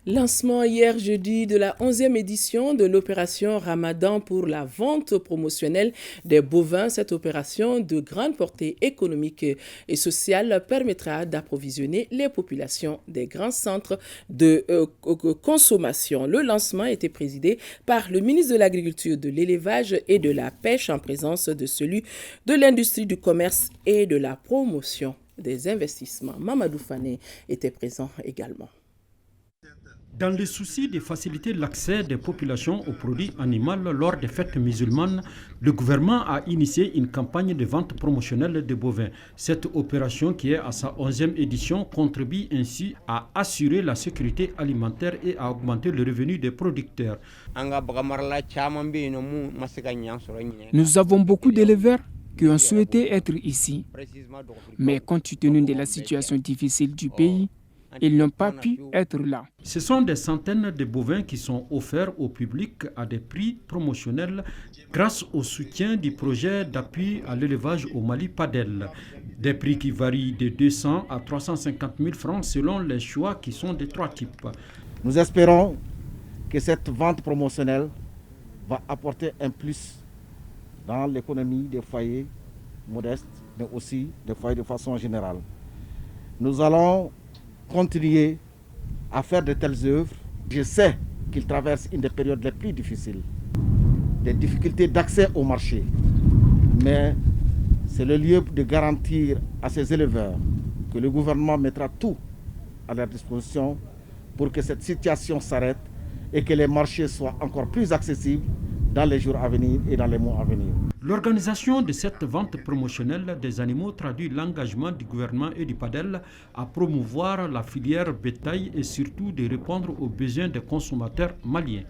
Lancement hier jeudi de la 11e édition de l'opération Ramadan pour la vente promotionnelle des bovins. Cette opération de grande portée économique et sociale permettra d'approvisionner les populations des grands centres de consommation. Le lancement a été présidé par le ministre de l'Agriculture, de l'Élevage et de la Pêche en présence de celui de l'Industrie, du Commerce et de la Promotion des investissements. Mamadou Fane était présent également. Dans le souci de faciliter l'accès des populations aux produits animaux lors des fêtes musulmanes, le gouvernement a initié une campagne de vente promotionnelle de bovins. Cette opération, qui est à sa 11e édition, contribue ainsi à assurer la sécurité alimentaire et à augmenter le revenu des producteurs. Nous avons beaucoup d'éleveurs qui ont souhaité être ici, mais compte tenu de la situation difficile du pays, ils n'ont pas pu être là. Ce sont des centaines de bovins qui sont offerts au public à des prix promotionnels grâce au soutien du projet d'appui à l'élevage au Mali PADEL. Des prix qui varient de 200 à 350 000 francs selon les choix qui sont de trois types. Nous espérons que cette vente promotionnelle va apporter un plus dans l'économie des foyers modestes, mais aussi des foyers de façon générale. Nous allons continuer à faire de telles œuvres. Je sais qu'ils traversent une des périodes les plus difficiles, des difficultés d'accès au marché. Mais c'est le lieu de garantir à ces éleveurs que le gouvernement mettra tout à leur disposition pour que cette situation s'arrête et que les marchés soient encore plus accessibles dans les jours à venir et dans les mois à venir. L'organisation de cette vente promotionnelle des animaux traduit l'engagement du gouvernement et du PADEL à promouvoir la filière bétail et surtout de répondre aux besoins des consommateurs maliens.